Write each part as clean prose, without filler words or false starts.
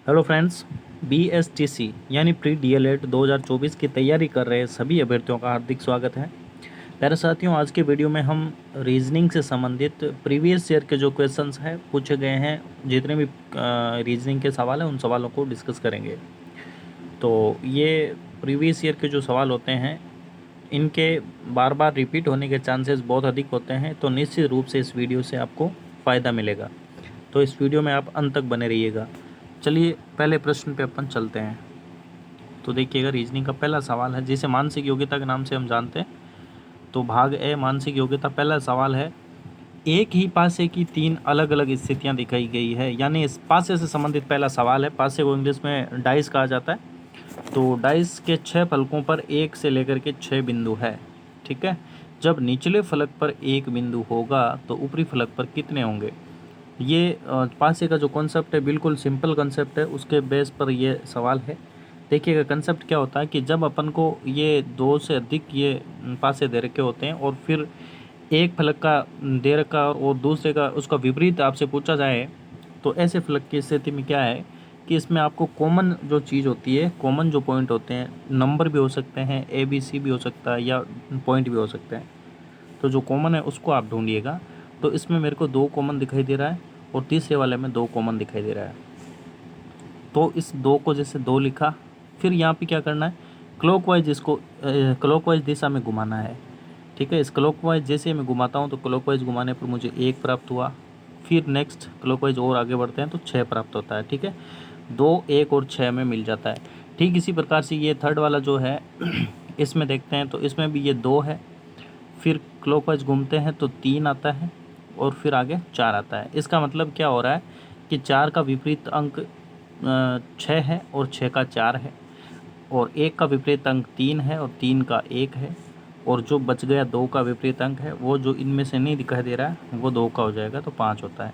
Hello friends, BSTC यानी pre DLED 2024 की तैयारी कर रहे सभी अभ्यर्थियों का हार्दिक स्वागत है। प्यारे साथियों, आज के वीडियो में हम रीजनिंग से संबंधित प्रीवियस ईयर के जो क्वेश्चंस हैं पूछे गए हैं, जितने भी रीजनिंग के सवाल हैं उन सवालों को डिस्कस करेंगे। तो ये प्रीवियस ईयर के जो सवाल होते हैं इनके बार बार रिपीट होने के चांसेस बहुत अधिक होते हैं, तो निश्चित रूप से इस वीडियो से आपको फ़ायदा मिलेगा। तो इस वीडियो में आप अंत तक बने रहिएगा। चलिए पहले प्रश्न पे अपन चलते हैं। तो देखिएगा, रीजनिंग का पहला सवाल है जिसे मानसिक योग्यता के नाम से हम जानते हैं। तो भाग ए मानसिक योग्यता, पहला सवाल है, एक ही पासे की 3 अलग अलग स्थितियां दिखाई गई है। यानी इस पासे से संबंधित पहला सवाल है। पासे को इंग्लिश में डाइस कहा जाता है। तो डाइस के 6 फलकों पर 1 से लेकर के 6 बिंदु है। ठीक है, जब निचले फलक पर 1 बिंदु होगा तो ऊपरी फलक पर कितने होंगे। ये पासे का जो कॉन्सेप्ट है बिल्कुल सिंपल कॉन्सेप्ट है, उसके बेस पर ये सवाल है। देखिएगा कंसेप्ट क्या होता है कि जब अपन को ये 2 से अधिक ये पासे दे रखे होते हैं और फिर एक फलक का दे रखा और दूसरे का उसका विपरीत आपसे पूछा जाए, तो ऐसे फलक की स्थिति में क्या है कि इसमें आपको कॉमन जो चीज़ होती है, कॉमन जो पॉइंट होते हैं, नंबर भी हो सकते हैं, ABC भी हो सकता है या पॉइंट भी हो सकते हैं। तो जो कॉमन है उसको आप ढूंढिएगा। तो इसमें मेरे को 2 कॉमन दिखाई दे रहा है और तीसरे वाले में 2 कॉमन दिखाई दे रहा है। तो इस 2 को जैसे 2 लिखा, फिर यहाँ पे क्या करना है, क्लॉकवाइज इसको क्लॉकवाइज दिशा में घुमाना है। ठीक है, इस क्लॉकवाइज जैसे मैं घुमाता हूँ तो क्लॉकवाइज घुमाने पर मुझे 1 प्राप्त हुआ। फिर नेक्स्ट क्लॉकवाइज और आगे बढ़ते हैं तो 6 प्राप्त होता है। ठीक है, 2, 1 और 6 में मिल जाता है। ठीक इसी प्रकार से ये थर्ड वाला जो है इसमें देखते हैं तो इसमें भी ये 2 है, फिर क्लॉकवाइज घूमते हैं तो 3 आता है और फिर आगे 4 आता है। इसका मतलब क्या हो रहा है कि 4 का विपरीत अंक 6 है और 6 का 4 है, और 1 का विपरीत अंक 3 है और 3 का 1 है, और जो बच गया 2 का विपरीत अंक है वो जो इनमें से नहीं दिखाई दे रहा है वो 2 का हो जाएगा, तो 5 होता है।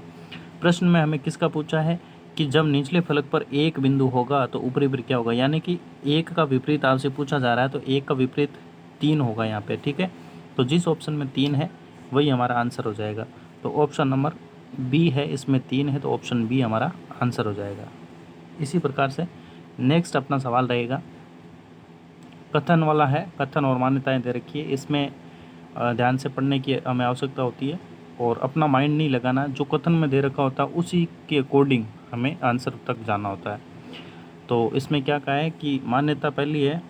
प्रश्न में हमें किसका पूछा है कि जब निचले फलक पर 1 बिंदु होगा तो ऊपरी पर क्या होगा, यानी कि 1 का विपरीत आपसे पूछा जा रहा है तो 1 का विपरीत 3 होगा यहाँ पे। ठीक है, तो जिस ऑप्शन में 3 है वही हमारा आंसर हो जाएगा। तो ऑप्शन नंबर बी है, इसमें 3 है तो ऑप्शन बी हमारा आंसर हो जाएगा। इसी प्रकार से नेक्स्ट अपना सवाल रहेगा, कथन वाला है। कथन और मान्यताएं दे रखी है, इसमें ध्यान से पढ़ने की हमें आवश्यकता होती है और अपना माइंड नहीं लगाना। जो कथन में दे रखा होता है उसी के अकॉर्डिंग हमें आंसर तक जाना होता है। तो इसमें क्या कहा है कि मान्यता पहली है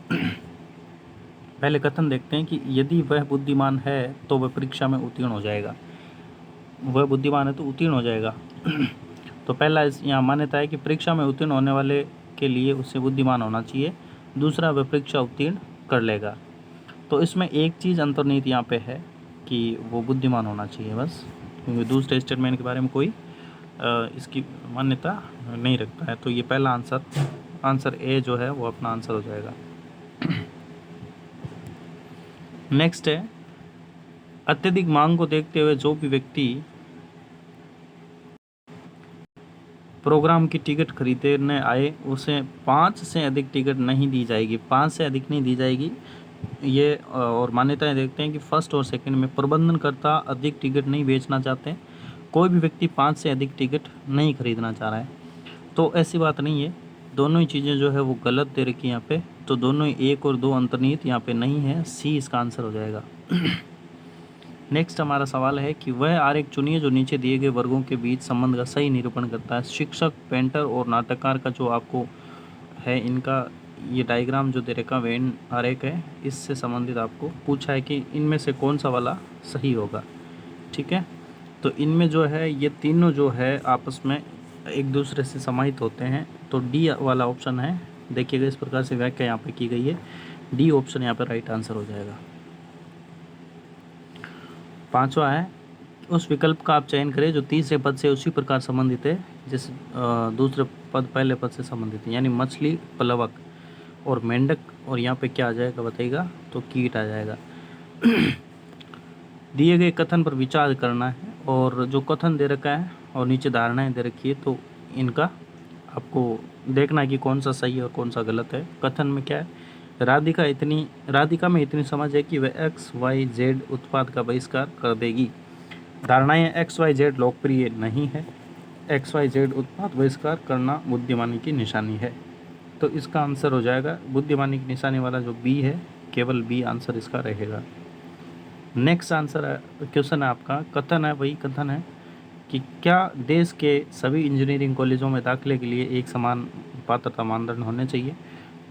पहले कथन देखते हैं कि यदि वह बुद्धिमान है तो वह परीक्षा में उत्तीर्ण हो जाएगा। वह बुद्धिमान है तो उत्तीर्ण हो जाएगा। तो पहला यहाँ मान्यता है कि परीक्षा में उत्तीर्ण होने वाले के लिए उससे बुद्धिमान होना चाहिए। दूसरा, वह परीक्षा उत्तीर्ण कर लेगा। तो इसमें एक चीज़ अंतर्निहित यहाँ पे है कि वो बुद्धिमान होना चाहिए बस, क्योंकि दूसरे स्टेटमेंट के बारे में कोई इसकी मान्यता नहीं रखता है। तो ये पहला आंसर ए जो है वो अपना आंसर हो जाएगा। नेक्स्ट है, अत्यधिक मांग को देखते हुए जो भी व्यक्ति प्रोग्राम की टिकट खरीदने आए उसे 5 से अधिक टिकट नहीं दी जाएगी। 5 से अधिक नहीं दी जाएगी ये। और मान्यताएं देखते हैं कि फर्स्ट और सेकंड में प्रबंधनकर्ता अधिक टिकट नहीं बेचना चाहते हैं। कोई भी व्यक्ति 5 से अधिक टिकट नहीं खरीदना चाह रहा है। तो ऐसी बात नहीं है, दोनों ही चीज़ें जो है वो गलत दे रखी है यहाँ पे। तो दोनों ही 1 और 2 अंतर्निहित यहाँ पे नहीं है, सी इसका आंसर हो जाएगा। नेक्स्ट हमारा सवाल है कि वह आरेख चुनिए जो नीचे दिए गए वर्गों के बीच संबंध का सही निरूपण करता है। शिक्षक, पेंटर और नाटककार का जो आपको है, इनका ये डायग्राम जो दे रखा वेन आरेख है, इससे संबंधित आपको पूछा है कि इनमें से कौन सा वाला सही होगा। ठीक है, तो इनमें जो है ये तीनों जो है आपस में एक दूसरे से समाहित होते हैं। तो डी वाला ऑप्शन है, देखिएगा इस प्रकार से व्याख्या यहाँ पे की गई है। डी ऑप्शन यहाँ पर राइट आंसर हो जाएगा। पांचवा है, उस विकल्प का आप चयन करें जो तीसरे पद से उसी प्रकार संबंधित है जिस दूसरे पद पहले पद से संबंधित है। यानी मछली, प्लवक और मेंढक, और यहाँ पे क्या आ जाएगा बताइएगा, तो कीट आ जाएगा। दिए गए कथन पर विचार करना है और जो कथन दे रखा है और नीचे धारणाएं दे रखी है, तो इनका आपको देखना है कि कौन सा सही है और कौन सा गलत है। कथन में क्या है, राधिका में इतनी समझ है कि वह XYZ उत्पाद का बहिष्कार कर देगी। धारणाएं XYZ लोकप्रिय नहीं है। XYZ उत्पाद बहिष्कार करना बुद्धिमानी की निशानी है। तो इसका आंसर हो जाएगा बुद्धिमानी की निशानी वाला जो बी है, केवल बी आंसर इसका रहेगा। नेक्स्ट आंसर है, क्वेश्चन है आपका, कथन है, वही कथन है कि क्या देश के सभी इंजीनियरिंग कॉलेजों में दाखिले के लिए एक समान पात्रता मानदंड होने चाहिए।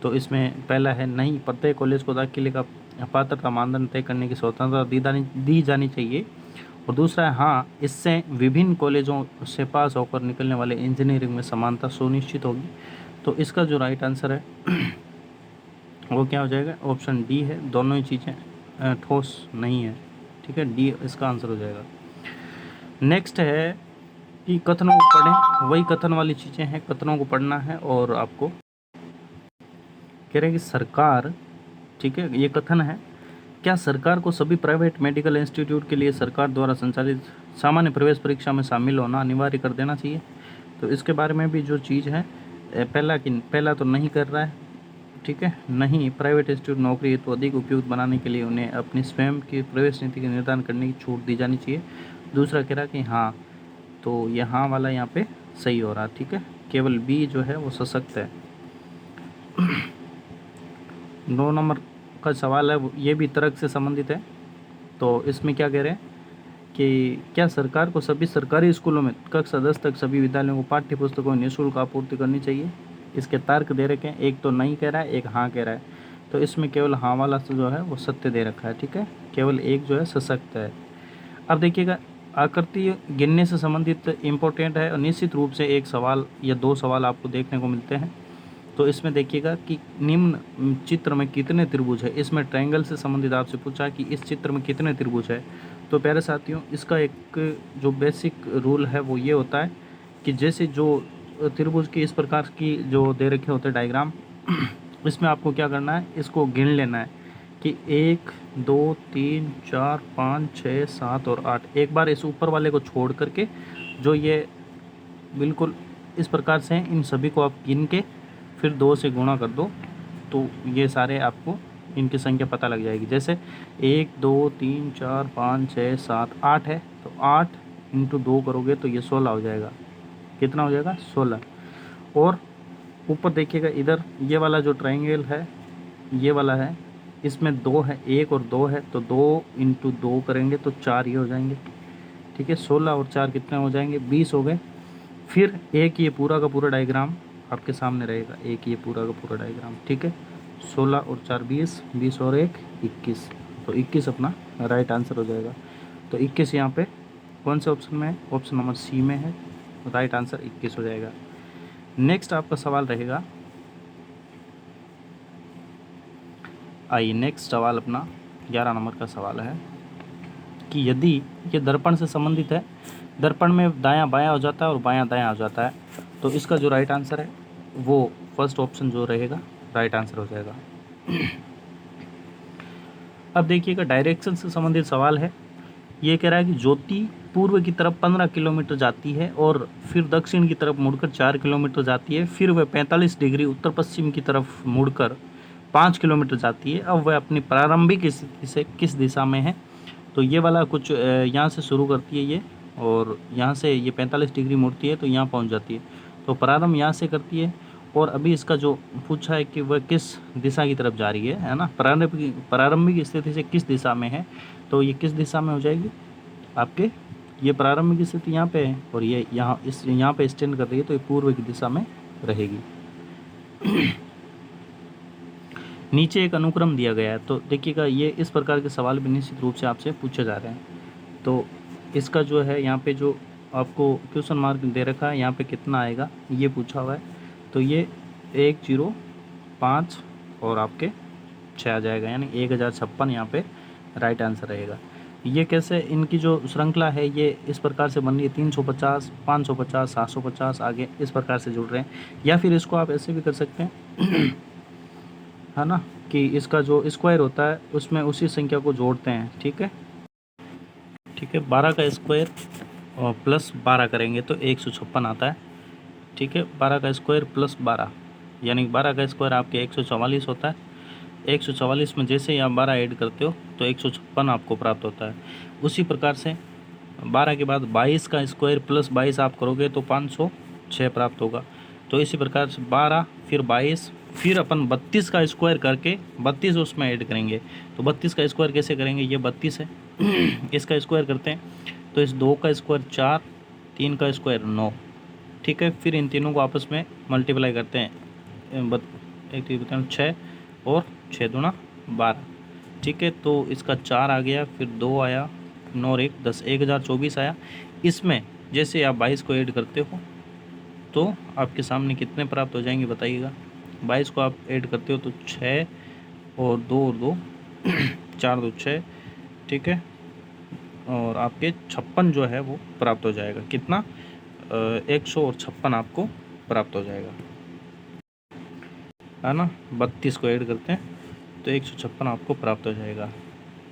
तो इसमें पहला है नहीं, प्रत्येक कॉलेज को दाखिले का पात्रता मानदंड तय करने की स्वतंत्रता दी जानी चाहिए। और दूसरा है हाँ, इससे विभिन्न कॉलेजों से पास होकर निकलने वाले इंजीनियरिंग में समानता सुनिश्चित होगी। तो इसका जो राइट आंसर है वो क्या हो जाएगा, ऑप्शन डी है। दोनों ही चीज़ें ठोस नहीं है, ठीक है, डी इसका आंसर हो जाएगा। नेक्स्ट है कि कथनों को पढ़ें, वही कथन वाली चीज़ें हैं, कथनों को पढ़ना है और आपको कह रहे हैं कि सरकार, ठीक है, ये कथन है, क्या सरकार को सभी प्राइवेट मेडिकल इंस्टीट्यूट के लिए सरकार द्वारा संचालित सामान्य प्रवेश परीक्षा में शामिल होना अनिवार्य कर देना चाहिए। तो इसके बारे में भी जो चीज़ है, पहला तो नहीं कर रहा है, ठीक है, नहीं, प्राइवेट इंस्टीट्यूट नौकरी हेतु अधिक उपयुक्त बनाने के लिए उन्हें अपनी स्वयं की प्रवेश नीति का निर्धारण करने की छूट दी जानी चाहिए। दूसरा कह रहा कि हाँ, तो यहाँ वाला यहाँ पे सही हो रहा, ठीक है, केवल बी जो है वो सशक्त है। 9 नंबर का सवाल है, ये भी तर्क से संबंधित है। तो इसमें क्या कह रहे हैं कि क्या सरकार को सभी सरकारी स्कूलों में कक्षा 10 तक सभी विद्यालयों को पाठ्य पुस्तकों निःशुल्क आपूर्ति करनी चाहिए। इसके तर्क दे रखे हैं, एक तो नहीं कह रहा है, एक हाँ कह रहा है। तो इसमें केवल हाँ वाला जो है वो सत्य दे रखा है, ठीक है, केवल एक जो है सशक्त है। अब देखिएगा, आकृति गिनने से संबंधित इम्पोर्टेंट है और निश्चित रूप से एक सवाल या 2 सवाल आपको देखने को मिलते हैं। तो इसमें देखिएगा कि निम्न चित्र में कितने त्रिभुज है। इसमें ट्रायंगल से संबंधित आपसे पूछा कि इस चित्र में कितने त्रिभुज है। तो प्यारे साथियों, इसका एक जो बेसिक रूल है वो ये होता है कि जैसे जो त्रिभुज की इस प्रकार की जो दे रखे होते हैं डायग्राम, इसमें आपको क्या करना है, इसको गिन लेना है कि 1 2 3 4 5 6 7 और 8। एक बार इस ऊपर वाले को छोड़ करके जो ये बिल्कुल इस प्रकार से हैं, इन सभी को आप गिन के फिर 2 से गुणा कर दो, तो ये सारे आपको इनकी संख्या पता लग जाएगी। जैसे 1 2 3 4 5 6 7 8 है, तो 8 × 2 करोगे तो ये 16 हो जाएगा। कितना हो जाएगा, 16। और ऊपर देखिएगा, इधर ये वाला जो ट्रायंगल है, ये वाला है, इसमें 2 है, 1 और 2 है, तो 2 × 2 करेंगे तो 4 ये हो जाएंगे, ठीक है। 16 और 4 कितने हो जाएंगे, 20 हो गए। फिर एक ये पूरा का पूरा डायग्राम आपके सामने रहेगा, एक ये पूरा का पूरा डायग्राम, ठीक है। 16 और 4 20, 20 और 1 21, तो 21 अपना राइट आंसर हो जाएगा। तो 21 यहाँ पे कौन से ऑप्शन में है, ऑप्शन नंबर सी में है, राइट आंसर 21 हो जाएगा। नेक्स्ट आपका सवाल रहेगा, आइए नेक्स्ट सवाल अपना 11 नंबर का सवाल है कि यदि ये दर्पण से संबंधित है, दर्पण में दायां बायां हो जाता है और बायां दायां हो जाता है, तो इसका जो राइट आंसर है वो फर्स्ट ऑप्शन जो रहेगा राइट आंसर हो जाएगा। अब देखिएगा, डायरेक्शन से संबंधित सवाल है। ये कह रहा है कि ज्योति पूर्व की तरफ 15 किलोमीटर जाती है और फिर दक्षिण की तरफ मुड़कर 4 किलोमीटर जाती है, फिर वह 45 डिग्री उत्तर पश्चिम की तरफ मुड़कर 5 किलोमीटर जाती है। अब वह अपनी प्रारंभिक स्थिति से किस दिशा में है। तो ये वाला कुछ यहाँ से शुरू करती है ये, और यहाँ से ये 45 डिग्री मुड़ती है तो यहाँ पहुँच जाती है। तो प्रारंभ यहाँ से करती है, और अभी इसका जो पूछा है कि वह किस दिशा की तरफ जा रही है ना, प्रारंभिक स्थिति से किस दिशा में है। तो ये किस दिशा में हो जाएगी आपके, ये प्रारंभिक स्थिति यहाँ पे है और ये यहाँ पे स्टैंड कर रही है, तो ये पूर्व की दिशा में रहेगी। नीचे एक अनुक्रम दिया गया है, तो देखिएगा ये इस प्रकार के सवाल भी निश्चित रूप से आपसे पूछे जा रहे हैं। तो इसका जो है यहाँ पे जो आपको क्वेश्चन मार्क दे रखा है, यहाँ पे कितना आएगा ये पूछा हुआ है। तो ये 105 और आपके 6 आ जाएगा, यानी 1056 यहाँ पे राइट आंसर रहेगा। ये कैसे, इनकी जो श्रृंखला है ये इस प्रकार से बन रही है, 350 550 750 आगे इस प्रकार से जुड़ रहे हैं। या फिर इसको आप ऐसे भी कर सकते हैं है ना, कि इसका जो स्क्वायर होता है उसमें उसी संख्या को जोड़ते हैं, ठीक है, ठीक है। 12 का स्क्वायर और प्लस 12 करेंगे तो 156 आता है, ठीक है। 12 का स्क्वायर प्लस 12 यानी 12 का स्क्वायर आपके 144 होता है। 144 में जैसे ही आप 12 ऐड करते हो तो 156 आपको प्राप्त होता है। उसी प्रकार से 12 के बाद 22 का स्क्वायर प्लस 22 आप करोगे तो 506 प्राप्त होगा। तो इसी प्रकार से 12 फिर 22 फिर अपन 32 का स्क्वायर करके 32 उसमें ऐड करेंगे। तो 32 का स्क्वायर कैसे करेंगे, ये 32 है इसका स्क्वायर करते हैं तो इस 2 का स्क्वायर 4, 3 का स्क्वायर 9, ठीक है। फिर इन तीनों को आपस में मल्टीप्लाई करते हैं, एक 6 और 6 दूना 12, ठीक है। तो इसका 4 आ गया, फिर 2 आया, 9 और 1 10, 1024 आया। इसमें जैसे आप 22 को ऐड करते हो तो आपके सामने कितने प्राप्त हो जाएंगे बताइएगा। 22 को आप ऐड करते हो तो 6 और 2 4 2 6, ठीक है। और आपके 56 जो है वो प्राप्त हो जाएगा। कितना, 156 आपको प्राप्त हो जाएगा, है ना। 32 को ऐड करते हैं तो 156 आपको प्राप्त हो जाएगा,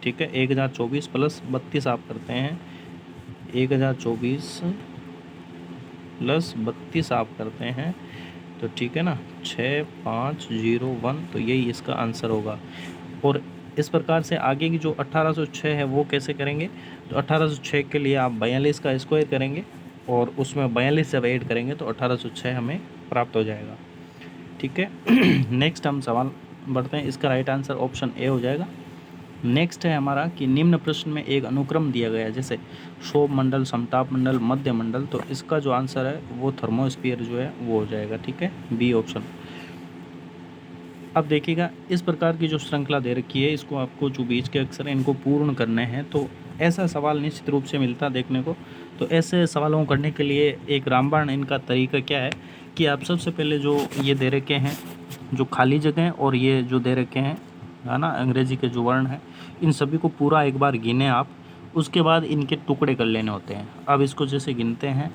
ठीक है। 1024 प्लस 32 आप करते हैं, 1024 प्लस 32 आप करते हैं तो ठीक है ना, 6501, तो यही इसका आंसर होगा। और इस प्रकार से आगे की जो 1806 है वो कैसे करेंगे, तो 1806 के लिए आप 42 का स्क्वायर करेंगे और उसमें 42 जब ऐड करेंगे तो 1806 हमें प्राप्त हो जाएगा, ठीक है। नेक्स्ट हम सवाल बढ़ते हैं, इसका राइट आंसर ऑप्शन ए हो जाएगा। नेक्स्ट है हमारा कि निम्न प्रश्न में एक अनुक्रम दिया गया है, जैसे क्षोभ मंडल, समताप मंडल, मध्य मंडल, तो इसका जो आंसर है वो थर्मोस्फीयर जो है वो हो जाएगा, ठीक है, बी ऑप्शन। अब देखिएगा, इस प्रकार की जो श्रृंखला दे रखी है इसको आपको जो बीच के अक्षर हैं इनको पूर्ण करने हैं, तो ऐसा सवाल निश्चित रूप से मिलता है देखने को। तो ऐसे सवालों को करने के लिए एक रामबाण इनका तरीका क्या है कि आप सबसे पहले जो ये दे रखे हैं जो खाली जगह और ये जो दे रखे हैं, है ना, अंग्रेजी के जो वर्ण हैं, इन सभी को पूरा एक बार गिने आप, उसके बाद इनके टुकड़े कर लेने होते हैं। अब इसको जैसे गिनते हैं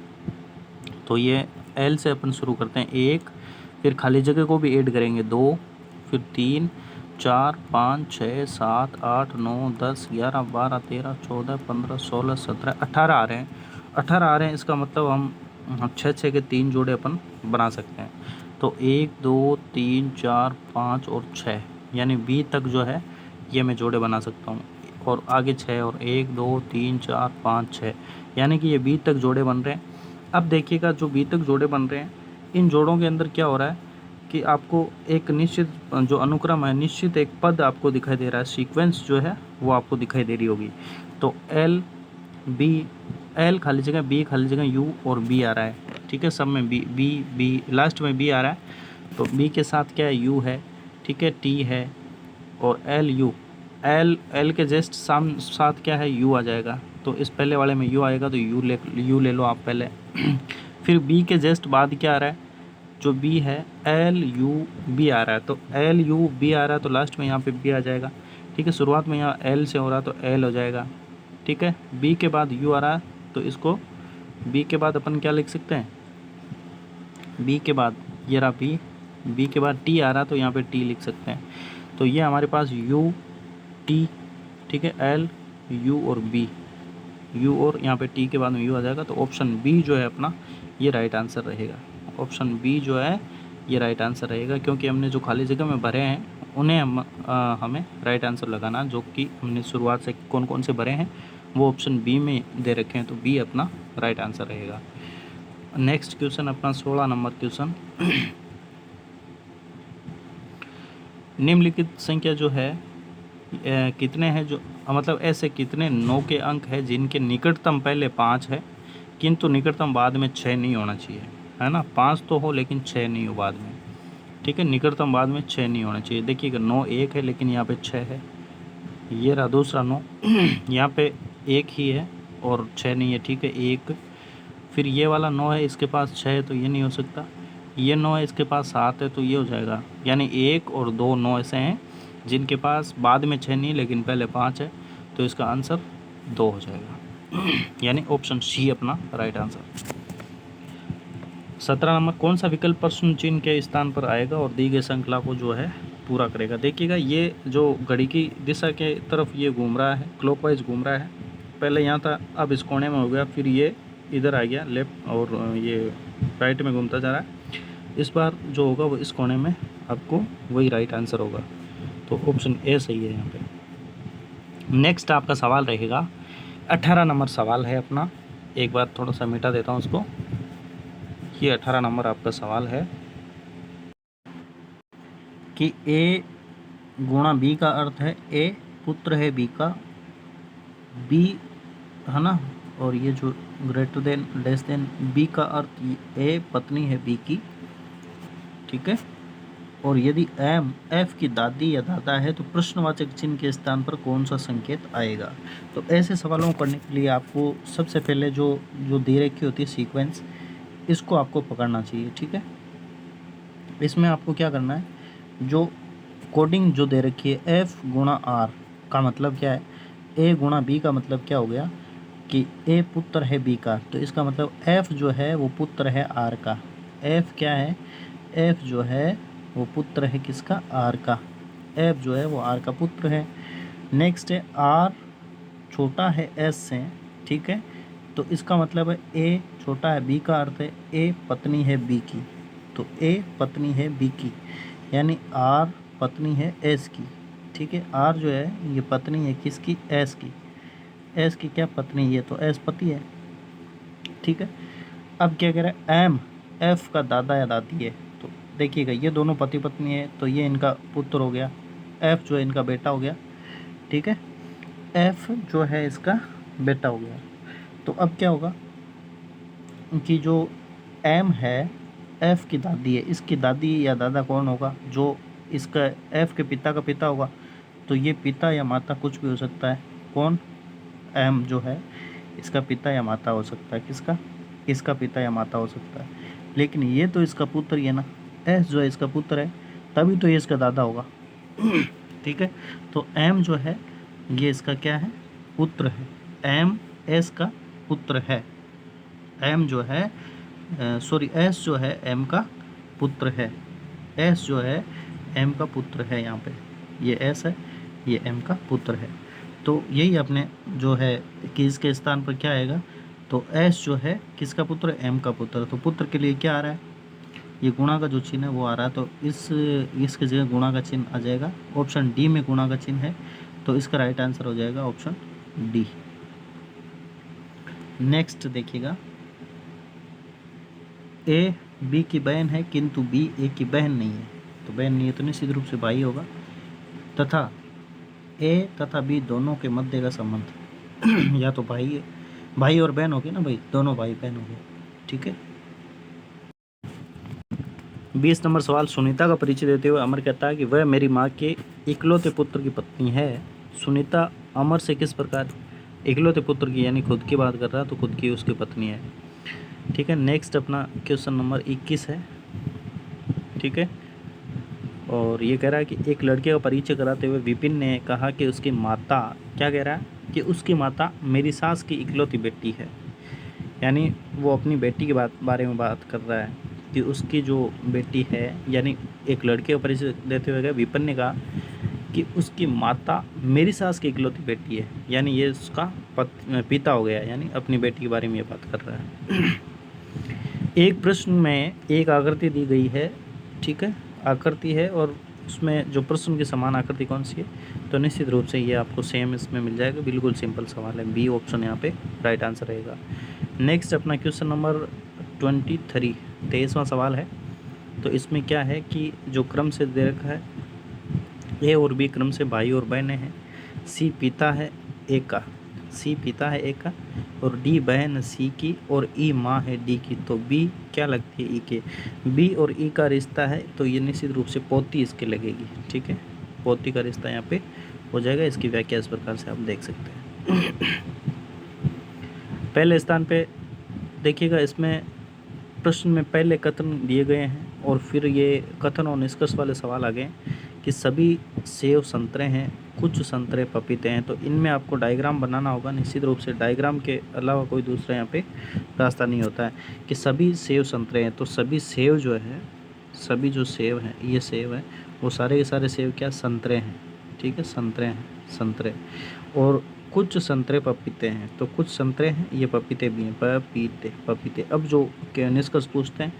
तो ये एल से अपन शुरू करते हैं 1, फिर खाली जगह को भी ऐड करेंगे 2, फिर 3 4 5 6 7 8 9 10 11 12 13 14 15 16 17 18 आ रहे हैं, 18 आ रहे हैं। इसका मतलब हम 6 के 3 जोड़े अपन बना सकते हैं। तो 1 2 3 4 5 और 6, यानी बी तक जो है ये मैं जोड़े बना सकता हूँ। और आगे 6 और 1 2 3 4 5 6, यानी कि ये बी तक जोड़े बन रहे हैं। अब देखिएगा, जो बी तक जोड़े बन रहे हैं इन जोड़ों के अंदर क्या हो रहा है कि आपको एक निश्चित जो अनुक्रम है, निश्चित एक पद आपको दिखाई दे रहा है, सीक्वेंस जो है वो आपको दिखाई दे रही होगी। तो एल बी, एल खाली जगह बी खाली जगह यू और बी आ रहा है, ठीक है। सब में बी बी बी लास्ट में बी आ रहा है, तो बी के साथ क्या है, यू है, ठीक है, टी है और एल यू, एल के जस्ट साथ क्या है, यू आ जाएगा। तो इस पहले वाले में यू आएगा तो यू ले लो आप पहले। फिर बी के जस्ट बाद क्या आ रहा है, जो बी है एल यू बी आ रहा है, तो एल यू बी आ रहा है तो लास्ट में यहाँ पे बी आ जाएगा, ठीक है। शुरुआत में यहाँ एल से हो रहा है तो एल हो जाएगा, ठीक है। बी के बाद यू आ रहा है तो इसको बी के बाद अपन क्या लिख सकते हैं, बी के बाद ये रहा बी, बी के बाद टी आ रहा है तो यहाँ पे टी लिख सकते हैं। तो ये हमारे पास यू टी, ठीक है, एल यू और बी, यू और यहाँ पे टी के बाद में यू आ जाएगा। तो ऑप्शन बी जो है अपना ये राइट आंसर रहेगा। ऑप्शन बी जो है ये राइट आंसर रहेगा, क्योंकि हमने जो खाली जगह में भरे हैं उन्हें हमें राइट आंसर लगाना, जो कि हमने शुरुआत से कौन कौन से भरे हैं वो ऑप्शन बी में दे रखे हैं, तो बी अपना राइट आंसर रहेगा। नेक्स्ट क्वेश्चन अपना 16 नंबर क्वेश्चन। निम्नलिखित संख्या जो है कितने हैं, जो मतलब ऐसे कितने 9 के अंक है जिनके निकटतम पहले 5 है किंतु निकटतम बाद में 6 नहीं होना चाहिए, है ना। 5 तो हो लेकिन 6 नहीं हो बाद में, ठीक है, निकटतम बाद में 6 नहीं होना चाहिए। देखिएगा 9 1 है लेकिन यहाँ पे 6 है, ये रहा दूसरा 9 यहाँ पे 1 ही है और 6 नहीं है, ठीक है, 1। फिर ये वाला 9 है, इसके पास 6 है तो ये नहीं हो सकता। ये 9 है, इसके पास 7 है तो ये हो जाएगा, यानी 1 और 2 9 ऐसे हैं जिनके पास बाद में 6 नहीं लेकिन पहले 5 है, तो इसका आंसर 2 हो जाएगा, यानी ऑप्शन सी अपना राइट आंसर। 17 नंबर, कौन सा विकल्प प्रश्न चिन्ह के स्थान पर आएगा और दी गई श्रृंखला को जो है पूरा करेगा। देखिएगा, ये जो घड़ी की दिशा के तरफ ये घूम रहा है, क्लॉकवाइज घूम रहा है, पहले यहाँ था अब इस कोने में हो गया, फिर ये इधर आ गया लेफ्ट और ये राइट में घूमता जा रहा है। इस बार जो होगा वो इस कोने में, आपको वही राइट आंसर होगा, तो ऑप्शन ए सही है यहाँ पे। नेक्स्ट आपका सवाल रहेगा 18 नंबर सवाल है अपना। एक बार थोड़ा सा मिटा देता हूँ उसको। ये 18 नंबर आपका सवाल है कि ए गुणा बी का अर्थ है ए पुत्र है बी का, बी है ना, और ये जो greater than less than B का अर्थ ए पत्नी है बी की, ठीक है। और यदि एम एफ की दादी या दादा है तो प्रश्नवाचक चिन्ह के स्थान पर कौन सा संकेत आएगा। तो ऐसे सवालों को करने के लिए आपको सबसे पहले जो जो दे रखी होती है सीक्वेंस, इसको आपको पकड़ना चाहिए, ठीक है। इसमें आपको क्या करना है, जो कोडिंग जो दे रखी है एफ गुणा आर का मतलब क्या है, ए गुणा बी का मतलब क्या हो गया कि ए पुत्र है बी का, तो इसका मतलब एफ जो है वो पुत्र है आर का। एफ क्या है, एफ जो है वो पुत्र है किसका, आर का। एफ जो है वो आर का पुत्र है। नेक्स्ट है आर छोटा है एस से, ठीक है, तो इसका मतलब है ए छोटा है बी का अर्थ है ए पत्नी है बी की, तो ए पत्नी है बी की, यानी आर पत्नी है एस की, ठीक है। आर जो है ये पत्नी है किसकी, एस की। एस की क्या पत्नी, ये तो एस पति है, ठीक है। अब क्या कह रहा है, एम एफ का दादा या दादी है, तो देखिएगा ये दोनों पति पत्नी है, तो ये इनका पुत्र हो गया, एफ जो है इनका बेटा हो गया, ठीक है। एफ जो है इसका बेटा हो गया। तो अब क्या होगा कि जो एम है एफ की दादी है, इसकी दादी या दादा कौन होगा, जो इसका एफ के पिता का पिता होगा, तो ये पिता या माता कुछ भी हो सकता है। कौन, एम जो है इसका पिता या माता हो सकता है, किसका, इसका पिता या माता हो सकता है। लेकिन ये तो इसका पुत्र ही है ना, एस जो है इसका पुत्र है, तभी तो ये इसका दादा होगा, ठीक है। तो एम जो है ये इसका क्या है, पुत्र है। एम एस का पुत्र है। एम जो है सॉरी एस जो है एम का पुत्र है। एस जो है एम का पुत्र है, यहाँ पे ये एस है, ये एम का पुत्र है। तो यही अपने जो है कि इसके स्थान पर क्या आएगा, तो एस जो है किसका पुत्र है, एम का पुत्र। तो पुत्र के लिए क्या आ रहा है, ये गुणा का जो चिन्ह है वो आ रहा है, तो इसके जगह गुणा का चिन्ह आ जाएगा। ऑप्शन डी में गुणा का चिन्ह है, तो इसका राइट आंसर हो जाएगा ऑप्शन डी। नेक्स्ट देखिएगा, ए बी की बहन है किंतु बी ए की बहन नहीं है, तो बहन नहीं है तो निश्चित रूप से भाई होगा, तथा ए तथा बी दोनों के मध्य का संबंध या तो भाई है, भाई और बहन हो गए ना भाई, दोनों भाई बहन हो गए, ठीक है। 20 नंबर सवाल, सुनीता का परिचय देते हुए अमर कहता है कि वह मेरी माँ के इकलौते पुत्र की पत्नी है। सुनीता अमर से किस प्रकार, इकलौते पुत्र की यानी खुद की बात कर रहा है, तो खुद की उसकी पत्नी है, ठीक है। नेक्स्ट अपना क्वेश्चन नंबर 21 है, ठीक है। और ये कह रहा है कि एक लड़के का परिचय कराते हुए विपिन ने कहा कि उसकी माता, क्या कह रहा है कि उसकी माता मेरी सास की इकलौती बेटी है, यानी वो अपनी बेटी के बारे में बात कर रहा है कि उसकी जो बेटी है, यानी एक लड़के का परिचय देते हुए विपिन ने कहा कि उसकी माता मेरी सास की इकलौती बेटी है, यानी ये उसका पिता हो गया, यानी अपनी बेटी के बारे में ये बात कर रहा है। एक प्रश्न में एक आकृति दी गई है, ठीक है, आकृति है, और उसमें जो प्रश्न की समान आकृति कौन सी है, तो निश्चित रूप से ये आपको सेम इसमें मिल जाएगा। बिल्कुल सिंपल सवाल है, बी ऑप्शन यहाँ पे राइट आंसर रहेगा। नेक्स्ट अपना क्वेश्चन नंबर 23वां सवाल है। तो इसमें क्या है कि जो क्रम से दे रखा है, ए और बी क्रम से भाई और बहनें हैं, सी पिता है ए का, सी पिता है ए का, और डी बहन सी की, और ई माँ है डी की, तो बी क्या लगती है ई के, बी और ई का रिश्ता है, तो ये निश्चित रूप से पोती इसके लगेगी, ठीक है। पोती का रिश्ता यहाँ पे हो जाएगा। इसकी व्याख्या इस प्रकार से आप देख सकते हैं। पहले स्थान पे देखिएगा, इसमें प्रश्न में पहले कथन दिए गए हैं और फिर ये कथन और निष्कर्ष वाले सवाल आ गए कि सभी सेब संतरे हैं, कुछ संतरे पपीते हैं। तो इनमें आपको डायग्राम बनाना होगा। निश्चित रूप से डायग्राम के अलावा कोई दूसरा यहाँ पे रास्ता नहीं होता है कि सभी सेब संतरे हैं, तो सभी सेब जो है, सभी जो सेब हैं, ये सेब है, वो सारे के सारे सेब क्या, संतरे हैं, ठीक है, संतरे हैं, संतरे। और कुछ संतरे पपीते हैं, तो कुछ संतरे हैं, ये पपीते भी हैं, पपीते पपीते। अब जो क्या निष्कर्ष पूछते हैं,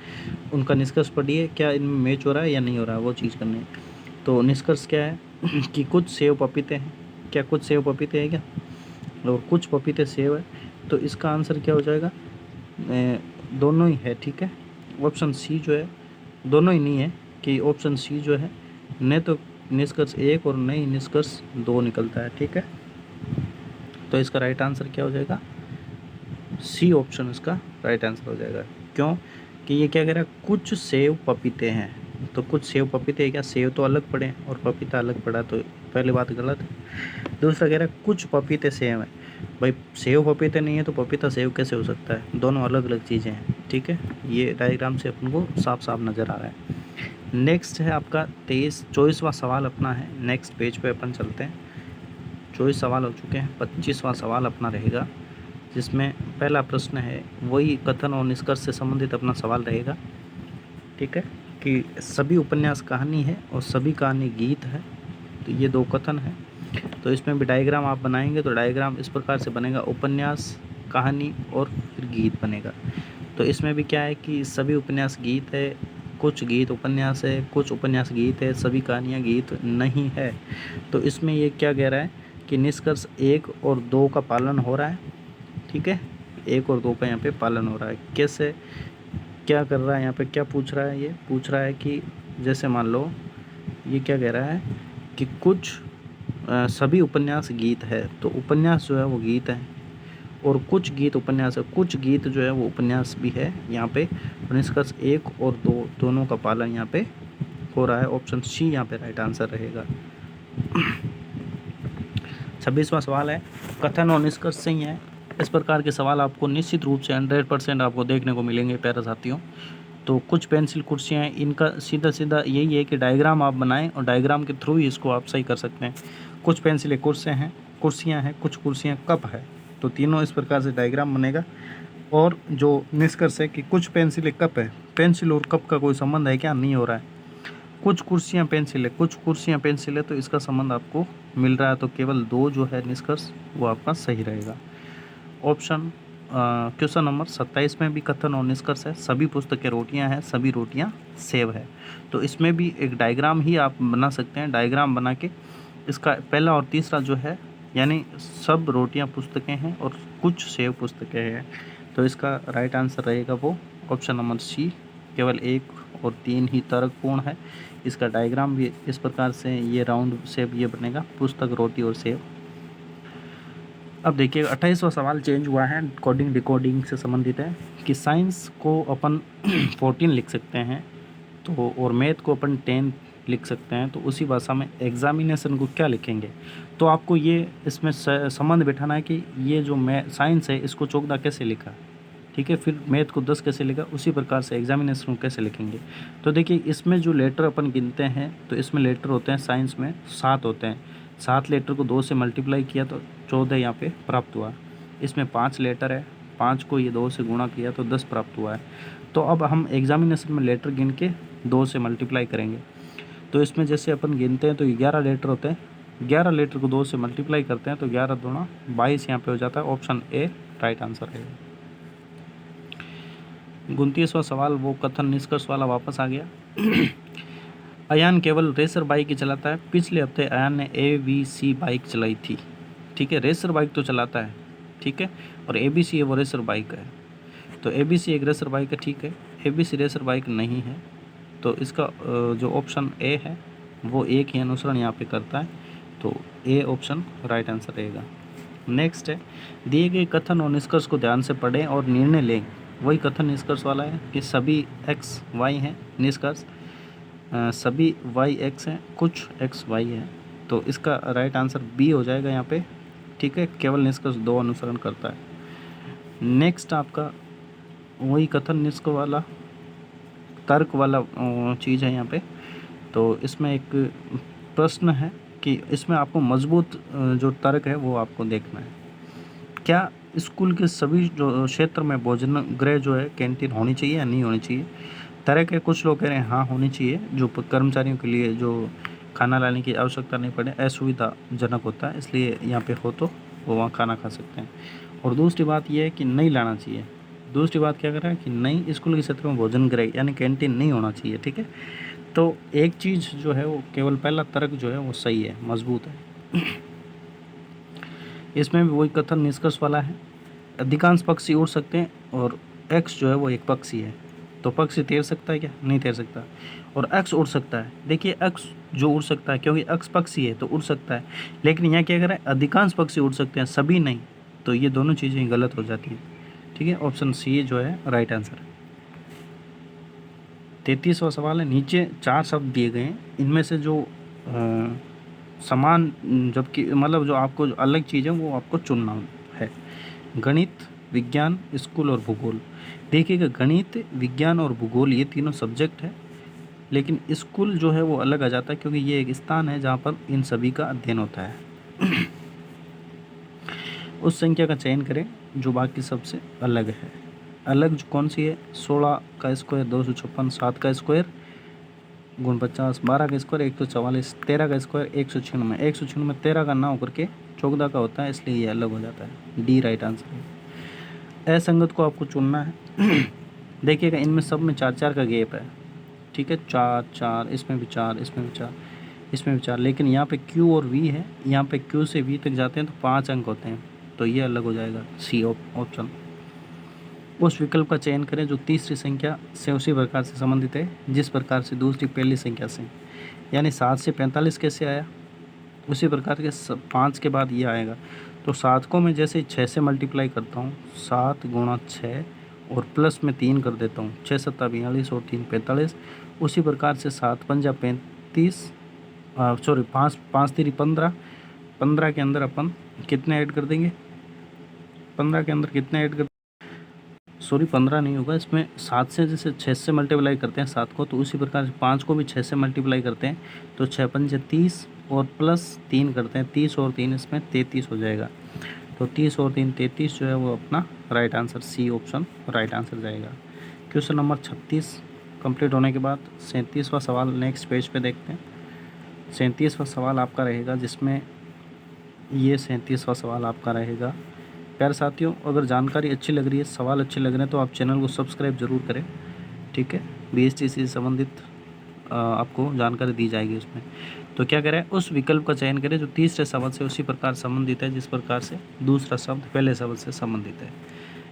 उनका निष्कर्ष पढ़िए, क्या इनमें मैच हो रहा है या नहीं हो रहा है, वो चीज़ करनी है। तो निष्कर्ष क्या है कि कुछ सेब पपीते हैं, क्या कुछ सेब पपीते हैं क्या, और कुछ पपीते सेव है, तो इसका आंसर क्या हो जाएगा? दोनों ही है, ठीक है। ऑप्शन सी जो है दोनों ही नहीं है, कि ऑप्शन सी जो है न तो निष्कर्ष 1 और न ही निष्कर्ष 2 निकलता है, ठीक है। तो इसका राइट आंसर क्या हो जाएगा? सी ऑप्शन इसका राइट आंसर हो जाएगा। क्यों? कि ये क्या कह रहा है, कुछ सेव पपीते हैं, तो कुछ सेव पपीते हैं क्या? सेव तो अलग पड़े और पपीता अलग पड़ा, तो पहली बात गलत है। दूसरा कह रहा है कुछ पपीते सेव हैं, भाई सेव पपीते नहीं है तो पपीता सेव कैसे हो सकता है? दोनों अलग अलग चीज़ें हैं, ठीक है। ये डायग्राम से अपन को साफ साफ नज़र आ रहा है। नेक्स्ट है आपका 24वां सवाल अपना है। नेक्स्ट पेज पे अपन चलते हैं। 24 सवाल हो चुके हैं, 25वां सवाल अपना रहेगा, जिसमें पहला प्रश्न है वही कथन और निष्कर्ष से संबंधित अपना सवाल रहेगा, ठीक है। कि सभी उपन्यास कहानी है और सभी कहानी गीत है, तो ये 2 कथन है। तो इसमें भी डायग्राम आप बनाएंगे तो डायग्राम इस प्रकार से बनेगा, उपन्यास, कहानी और फिर गीत बनेगा। तो इसमें भी क्या है कि सभी उपन्यास गीत है, कुछ गीत उपन्यास है, कुछ उपन्यास गीत है, सभी कहानियाँ गीत नहीं है। तो इसमें ये क्या कह रहा है कि निष्कर्ष 1 और 2 का पालन हो रहा है, ठीक है। 1 और 2 का यहाँ पे पालन हो रहा है। कैसे, क्या कर रहा है यहाँ पे, क्या पूछ रहा है? ये पूछ रहा है कि जैसे मान लो ये क्या कह रहा है कि कुछ सभी उपन्यास गीत है, तो उपन्यास जो है वो गीत है, और कुछ गीत उपन्यास है, कुछ गीत जो है वो उपन्यास भी है यहाँ पे। निष्कर्ष 1 और 2 दोनों का पालन यहाँ पे हो रहा है। ऑप्शन सी यहाँ पे राइट आंसर रहेगा। 26वां सवाल है, कथन और निष्कर्ष सही है। इस प्रकार के सवाल आपको निश्चित रूप से 100% आपको देखने को मिलेंगे प्यारे साथियों। तो कुछ पेंसिल कुर्सियाँ हैं, इनका सीधा सीधा यही है कि डायग्राम आप बनाएं और डायग्राम के थ्रू ही इसको आप सही कर सकते हैं। कुछ पेंसिलें कुर्सियाँ हैं, कुछ कुर्सियाँ कप है, तो तीनों इस प्रकार से डायग्राम बनेगा। और जो निष्कर्ष है कि कुछ पेंसिलें कप है, पेंसिल और कप का कोई संबंध है क्या? नहीं हो रहा है। कुछ कुर्सियाँ पेंसिल है, कुछ कुर्सियाँ पेंसिल है, तो इसका संबंध आपको मिल रहा है, तो केवल 2 जो है निष्कर्ष वो आपका सही रहेगा। ऑप्शन क्वेश्चन नंबर 27 में भी कथन और निष्कर्ष है, सभी पुस्तकें रोटियां हैं, सभी रोटियां सेव है। तो इसमें भी एक डायग्राम ही आप बना सकते हैं। डायग्राम बना के इसका पहला और तीसरा जो है, यानी सब रोटियां पुस्तकें हैं और कुछ सेव पुस्तकें हैं, तो इसका राइट आंसर रहेगा वो ऑप्शन नंबर सी। केवल 1 और 3 ही तर्कपूर्ण है। इसका डायग्राम भी इस प्रकार से ये राउंड शेप ये बनेगा, पुस्तक, रोटी और सेव। अब देखिए 28वां सवाल चेंज हुआ है, कोडिंग डिकोडिंग से संबंधित है कि साइंस को अपन 14 लिख सकते हैं, तो और मैथ को अपन 10 लिख सकते हैं, तो उसी भाषा में एग्जामिनेशन को क्या लिखेंगे? तो आपको ये इसमें संबंध बिठाना है कि ये जो साइंस है इसको 14 कैसे लिखा, ठीक है, फिर मैथ को 10 कैसे लिखा, उसी प्रकार से एग्जामिनेशन को कैसे लिखेंगे। तो देखिए इसमें जो लेटर अपन गिनते हैं, तो इसमें लेटर होते हैं साइंस में 7 होते हैं। 7 लेटर को 2 से मल्टीप्लाई किया तो 14 यहाँ पे प्राप्त हुआ। इसमें 5 लेटर है, 5 को ये 2 से गुणा किया तो 10 प्राप्त हुआ है। तो अब हम एग्जामिनेशन में लेटर गिन के 2 से मल्टीप्लाई करेंगे। तो इसमें जैसे अपन गिनते हैं तो 11 लेटर होते हैं, 11 लेटर को 2 से मल्टीप्लाई करते हैं तो 11 दूना 22 यहाँ पे हो जाता है। ऑप्शन ए राइट आंसर है। 29वां सवाल वो कथन निष्कर्ष वाला वापस आ गया। अयान केवल रेसर बाइक ही चलाता है। पिछले हफ्ते अयान ने ABC बाइक चलाई थी, ठीक है। रेसर बाइक तो चलाता है, ठीक है, और ABC है वो रेसर बाइक है, तो ABC एक रेसर बाइक है, ठीक है। ABC रेसर बाइक नहीं है, तो इसका जो ऑप्शन ए है वो एक ही अनुसरण यहाँ पे करता है, तो ए ऑप्शन राइट आंसर रहेगा। नेक्स्ट है, दिए गए कथन और निष्कर्ष को ध्यान से पढ़ें और निर्णय लें। वही कथन निष्कर्ष वाला है कि सभी x y हैं, निष्कर्ष सभी y x हैं, कुछ x y है, तो इसका राइट आंसर बी हो जाएगा यहाँ पे, ठीक है। केवल निष्कर्ष 2 अनुसरण करता है। नेक्स्ट आपका वही कथन निष्कर्ष वाला तर्क वाला चीज़ है यहाँ पे, तो इसमें एक प्रश्न है कि इसमें आपको मजबूत जो तर्क है वो आपको देखना है। क्या स्कूल के सभी जो क्षेत्र में भोजन गृह जो है कैंटीन होनी चाहिए या नहीं होनी चाहिए? तरह के कुछ लोग कह रहे हैं हाँ होनी चाहिए, जो कर्मचारियों के लिए जो खाना लाने की आवश्यकता नहीं पड़े, असुविधाजनक होता है, इसलिए यहाँ पे हो तो वो वहाँ खाना खा सकते हैं। और दूसरी बात ये है कि नहीं लाना चाहिए। दूसरी बात क्या कर रहा है कि नहीं, स्कूल के क्षेत्र में भोजन गृह यानी कैंटीन नहीं होना चाहिए, ठीक है। तो एक चीज़ जो है वो केवल पहला तर्क जो है वो सही है, मजबूत है। इसमें भी वही कथन निष्कर्ष वाला है। अधिकांश पक्षी उड़ सकते हैं और एक्स जो है वो एक पक्षी है, तो पक्षी तैर सकता है क्या? नहीं तैर सकता। और एक्स उड़ सकता है, देखिए एक्स जो उड़ सकता है क्योंकि एक्स पक्षी है तो उड़ सकता है, लेकिन यहाँ क्या करें, अधिकांश पक्षी उड़ सकते हैं सभी नहीं, तो ये दोनों चीज़ें गलत हो जाती है। ठीक है, ऑप्शन सी जो है राइट आंसर। 33वां सवाल है, नीचे 4 शब्द दिए गए हैं, इनमें से जो समान जबकि मतलब जो आपको जो अलग चीज़ है वो आपको चुनना है। गणित, विज्ञान, स्कूल और भूगोल। देखिएगा गणित, विज्ञान और भूगोल ये तीनों सब्जेक्ट है, लेकिन स्कूल जो है वो अलग आ जाता है क्योंकि ये एक स्थान है जहाँ पर इन सभी का अध्ययन होता है। उस संख्या का चयन करें जो बाकी सबसे अलग है। अलग जो कौन सी है? 16 का स्क्वायर 256, 7 का स्क्वायर गुण 50, 12 का स्क्वायर 144, 13 का स्क्वायर 196। 196 13 का ना होकर के 14 का होता है, इसलिए ये अलग हो जाता है। डी राइट आंसर है। असंगत को आपको चुनना है। देखिएगा इनमें सब में 4-4 का गैप है। ठीक है, 4-4, इसमें भी 4, इसमें भी 4, इसमें भी 4, लेकिन यहाँ पे Q और V है, यहाँ पे Q से V तक जाते हैं तो 5 अंक होते हैं, तो ये अलग हो जाएगा। C option. उस विकल्प का चयन करें जो तीसरी संख्या से उसी प्रकार से संबंधित है जिस प्रकार से दूसरी पहली संख्या से। यानी 7 से 45 कैसे आया, उसी प्रकार के 5 के बाद ये आएगा। तो 7 को मैं जैसे 6 से मल्टीप्लाई करता हूँ, 7 गुणा 6 और प्लस में 3 कर देता हूँ, 6 सत्ता 42 और 3 45। उसी प्रकार से 7 पंजा 35, सॉरी 5 3 15, 15 के अंदर अपन कितने ऐड कर देंगे, 15 के अंदर कितने ऐड कर, सॉरी 15 नहीं होगा इसमें, 7 से जैसे 6 से मल्टीप्लाई करते हैं 7 को, तो उसी प्रकार से 5 को भी 6 से मल्टीप्लाई करते हैं, तो 6 पंजे 30 और प्लस 3 करते हैं, 30 और 3 इसमें 33 हो जाएगा। तो 30 और 3 33 जो है वो अपना right answer, C option right answer जाएगा। क्वेश्चन नंबर 36 कंप्लीट होने के बाद 37वां सवाल नेक्स्ट पेज पे देखते हैं। 37वां सवाल आपका रहेगा, जिसमें ये 37वां सवाल आपका रहेगा। प्यारे साथियों, अगर जानकारी अच्छी लग रही है, सवाल अच्छे लग रहे हैं, तो आप चैनल को सब्सक्राइब जरूर करें। ठीक है, BSTC से संबंधित आपको जानकारी दी जाएगी उसमें। तो क्या करें, उस विकल्प का चयन करें जो तीसरे शब्द से उसी प्रकार संबंधित है जिस प्रकार से दूसरा शब्द पहले शब्द से संबंधित है।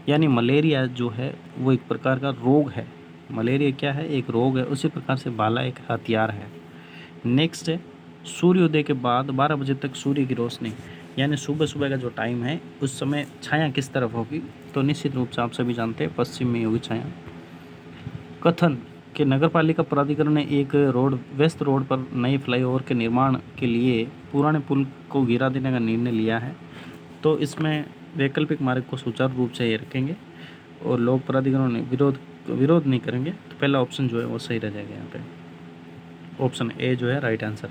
यानी मलेरिया जो है वो एक प्रकार का रोग है। मलेरिया क्या है? एक रोग है। उसी प्रकार से भाला एक हथियार है। नेक्स्ट है, सूर्योदय के बाद 12 बजे तक सूर्य की रोशनी, यानी सुबह सुबह का जो टाइम है उस समय छाया किस तरफ होगी? तो निश्चित रूप से आप सभी जानते हैं पश्चिम में होगी छाया। कथन कि नगर पालिका प्राधिकरण ने एक व्यस्त रोड पर नए फ्लाईओवर के निर्माण के लिए पुराने पुल को गिरा देने का निर्णय लिया है। तो इसमें वैकल्पिक मार्ग को सुचारू रूप से ये रखेंगे और लोग प्राधिकरण ने विरोध नहीं करेंगे, तो पहला ऑप्शन जो है वो सही रह जाएगा। यहाँ पे ऑप्शन ए जो है राइट आंसर।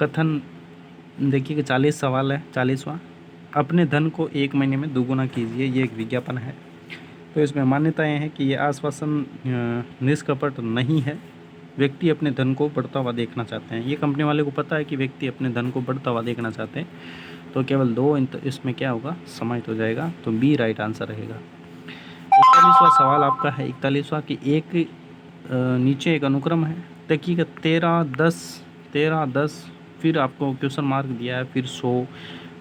कथन देखिए कि 40 सवाल है। 40वां, अपने धन को 1 महीने में दोगुना कीजिए, ये एक विज्ञापन है। तो इसमें मान्यताएं हैं कि ये आश्वासन निष्कपट नहीं है। व्यक्ति अपने धन को बढ़ता हुआ देखना चाहते हैं। ये कंपनी वाले को पता है कि व्यक्ति अपने धन को बढ़ता हुआ देखना चाहते हैं, तो केवल 2 इसमें क्या होगा, समाहित हो जाएगा। तो बी राइट आंसर रहेगा। 41वां सवाल आपका है। 41वां कि एक नीचे एक अनुक्रम है, देखिएगा 13 10, फिर आपको क्वेश्चन मार्क दिया है, फिर 100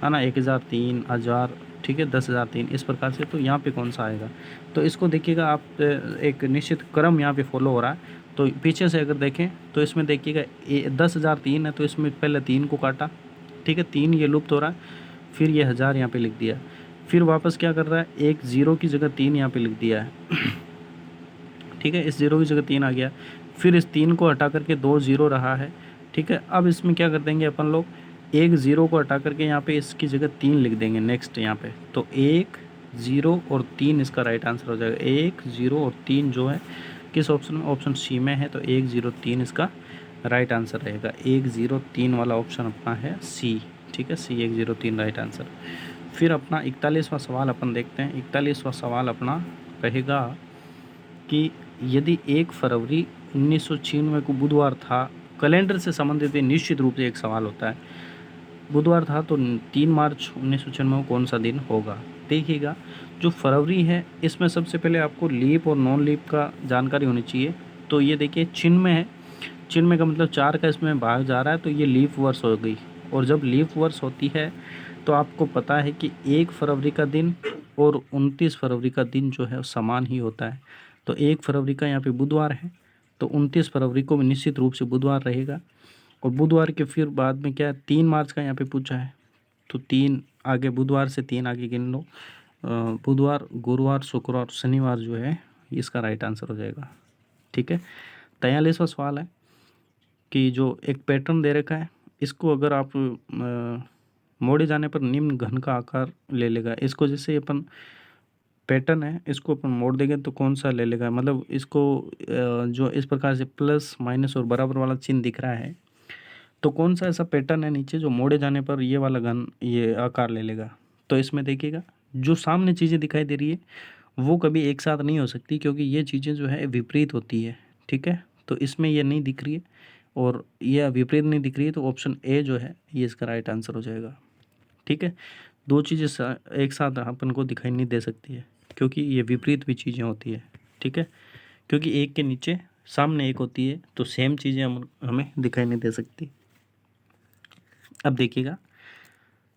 है ना, 1000 3000, ठीक है 10,003, इस प्रकार से। तो यहाँ पे कौन सा आएगा? तो इसको देखिएगा आप, एक निश्चित क्रम यहाँ पे फॉलो हो रहा है। तो पीछे से अगर देखें तो इसमें देखिएगा 10,003 है, तो इसमें पहले 3 को काटा, ठीक है 3 ये लुप्त हो रहा है, फिर ये 1000 यहाँ पे लिख दिया, फिर वापस क्या कर रहा है, एक 0 की जगह 3 यहाँ पे लिख दिया है। ठीक है, इस 0 की जगह 3 आ गया, फिर इस 3 को हटा करके 2 0 रहा है। ठीक है, अब इसमें क्या कर देंगे अपन लोग, एक 0 को हटा करके यहाँ पे इसकी जगह 3 लिख देंगे नेक्स्ट यहाँ पे। तो 1 0 और 3 इसका राइट आंसर हो जाएगा। 1 0 और 3 जो है किस ऑप्शन में? ऑप्शन सी में है। तो 1 0 3 इसका राइट आंसर रहेगा। 1 0 3 वाला ऑप्शन अपना है सी। ठीक है, सी 1 0 3 राइट आंसर। फिर अपना 41वां सवाल अपन देखते हैं। 41वां सवाल अपना रहेगा कि यदि 1 फरवरी 1996 को बुधवार था, कैलेंडर से संबंधित निश्चित रूप से एक सवाल होता है, बुधवार था, तो 3 मार्च 1996 को कौन सा दिन होगा? देखिएगा जो फरवरी है इसमें सबसे पहले आपको लीप और नॉन लीप का जानकारी होनी चाहिए। तो ये देखिए चिन्ह है, चिन्ह का मतलब 4 का इसमें भाग जा रहा है, तो ये लीप वर्ष हो गई। और जब लीप वर्ष होती है तो आपको पता है कि 1 फरवरी का दिन और 29 फरवरी का दिन जो है समान ही होता है। तो 1 फरवरी का यहाँ पे बुधवार है, तो 29 फरवरी को भी निश्चित रूप से बुधवार रहेगा। और बुधवार के फिर बाद में क्या है, 3 मार्च का यहाँ पे पूछा है, तो 3 आगे, बुधवार से 3 आगे गिन लो। बुधवार, गुरुवार, शुक्रवार, शनिवार जो है इसका राइट आंसर हो जाएगा। ठीक है। 43वां सवाल है कि जो एक पैटर्न दे रखा है, इसको अगर आप मोड़े जाने पर निम्न घन का आकार ले लेगा। इसको जैसे अपन पैटर्न है, इसको अपन मोड़ देंगे तो कौन सा ले लेगा, मतलब इसको जो इस प्रकार से प्लस माइनस और बराबर वाला चिन्ह दिख रहा है, तो कौन सा ऐसा पैटर्न है नीचे जो मोड़े जाने पर ये वाला घन ये आकार ले लेगा। तो इसमें देखिएगा, जो सामने चीज़ें दिखाई दे रही है वो कभी एक साथ नहीं हो सकती, क्योंकि ये चीज़ें जो है विपरीत होती है। ठीक है, तो इसमें ये नहीं दिख रही है और ये विपरीत नहीं दिख रही है, तो ऑप्शन ए जो है ये इसका राइट आंसर हो जाएगा। ठीक है, दो चीज़ें एक साथ अपन को दिखाई नहीं दे सकती है, क्योंकि ये विपरीत भी चीज़ें होती है। ठीक है, क्योंकि एक के नीचे सामने एक होती है, तो सेम चीज़ें हमें दिखाई नहीं दे सकती। अब देखिएगा,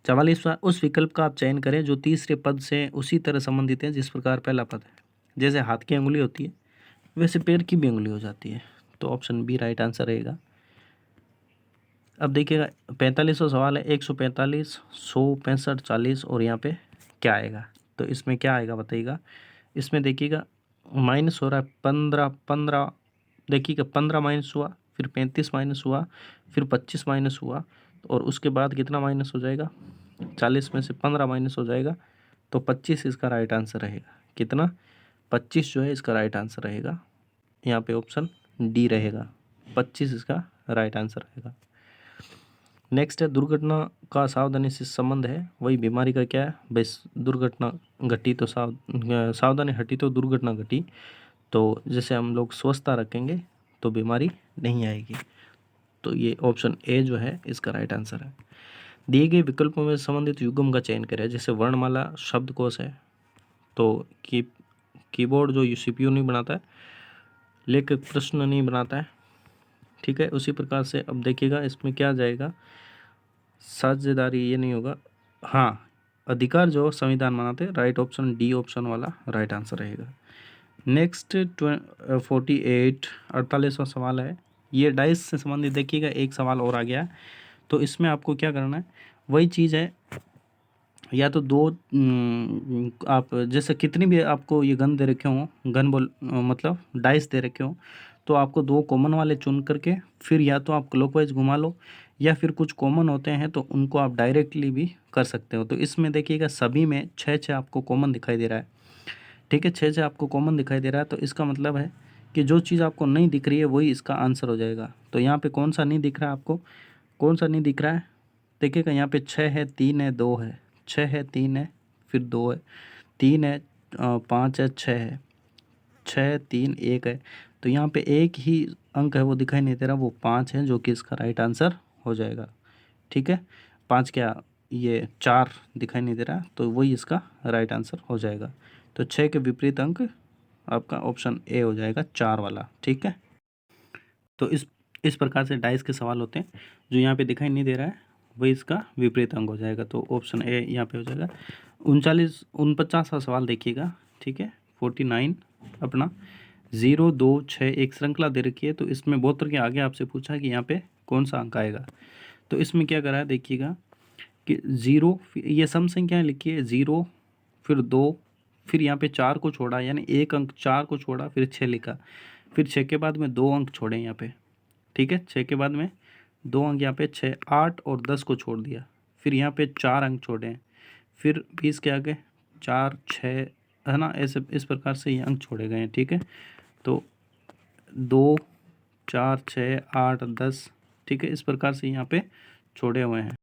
44वां, उस विकल्प का आप चयन करें जो तीसरे पद से उसी तरह संबंधित है जिस प्रकार पहला पद है। जैसे हाथ की अंगुली होती है वैसे पैर की भी अंगुली हो जाती है, तो ऑप्शन बी राइट आंसर रहेगा। अब देखिएगा, 45वां सवाल है, 145, 100, 65, 40 और यहाँ पे क्या आएगा। तो इसमें क्या आएगा बताइएगा। इसमें देखिएगा माइनस हो रहा है 15, 15, देखिएगा 15 माइनस हुआ, फिर 35 माइनस हुआ, फिर 25 माइनस हुआ, और उसके बाद कितना माइनस हो जाएगा, 40 में से 15 माइनस हो जाएगा, तो 25 इसका राइट आंसर रहेगा। कितना, 25 जो है इसका राइट आंसर रहेगा। यहाँ पे ऑप्शन डी रहेगा, 25 इसका राइट आंसर रहेगा। नेक्स्ट है, दुर्घटना का सावधानी से संबंध है, वही बीमारी का क्या है, बस दुर्घटना घटी तो सावधानी हटी तो दुर्घटना घटी। तो जैसे हम लोग स्वच्छता रखेंगे तो बीमारी नहीं आएगी। तो ये ऑप्शन ए जो है इसका राइट आंसर है। दिए गए विकल्पों में संबंधित युग्म का चयन करें। जैसे वर्णमाला शब्दकोश है, तो कीबोर्ड जो सीपीयू नहीं बनाता है, लेखक प्रश्न नहीं बनाता है। ठीक है, उसी प्रकार से अब देखिएगा इसमें क्या जाएगा, साझेदारी ये नहीं होगा, हाँ अधिकार जो संविधान बनाते हैं, राइट ऑप्शन डी ऑप्शन वाला राइट आंसर रहेगा। नेक्स्ट 48, 48वां सवाल है, ये डाइस से संबंधित देखिएगा एक सवाल और आ गया है। तो इसमें आपको क्या करना है, वही चीज़ है, या तो दो आप जैसे कितनी भी आपको ये गन दे रखे हों, गन बोल मतलब डाइस दे रखे हों, तो आपको दो कॉमन वाले चुन करके फिर या तो आप क्लॉकवाइज घुमा लो, या फिर कुछ कॉमन होते हैं तो उनको आप डायरेक्टली भी कर सकते हो। तो इसमें देखिएगा सभी में 6-6 आपको कॉमन दिखाई दे रहा है। ठीक है, 6-6 आपको कॉमन दिखाई दे रहा है, तो इसका मतलब है कि जो चीज़ आपको नहीं दिख रही है वही इसका आंसर हो जाएगा। तो यहाँ पे कौन सा नहीं दिख रहा है आपको, कौन सा नहीं दिख रहा है, देखिएगा यहाँ पे 6 है, 3 है, 2 है, 6 है, 3 है, फिर 2 है, 3 है, 5 है, 6 है, 6, 3, 1 है। तो यहाँ पे एक ही अंक है वो दिखाई नहीं दे रहा, वो 5 है, जो कि इसका राइट आंसर हो जाएगा। ठीक है, 5 क्या, ये 4 दिखाई नहीं दे रहा, तो वही इसका राइट आंसर हो जाएगा। तो 6 के विपरीत अंक आपका ऑप्शन ए हो जाएगा, 4 वाला। ठीक है, तो इस प्रकार से डाइस के सवाल होते हैं, जो यहाँ पे दिखाई नहीं दे रहा है वही इसका विपरीत अंक हो जाएगा, तो ऑप्शन ए यहाँ पे हो जाएगा। 49वां सवाल देखिएगा। ठीक है, 49 अपना 0, 2, 6 एक श्रृंखला दे रखी है, तो इसमें 72 के आगे आपसे पूछा है कि यहाँ पे कौन सा अंक आएगा। तो इसमें क्या करा है देखिएगा कि 0, ये सम संख्या लिखी है, 0 फिर 2, फिर यहाँ पे 4 को छोड़ा, यानी एक अंक 4 को छोड़ा, फिर 6 लिखा, फिर 6 के बाद में 2 अंक छोड़े यहाँ पे। ठीक है, 6 के बाद में 2 अंक यहाँ पे, 6, 8 और 10 को छोड़ दिया, फिर यहाँ पे 4 अंक छोड़े हैं, फिर 20 के आगे 4, 6 है ना, ऐसे इस प्रकार से ये अंक छोड़े गए हैं। ठीक है, तो 2, 4, 6, 8, 10, ठीक है, इस प्रकार से यहाँ पे छोड़े हुए हैं।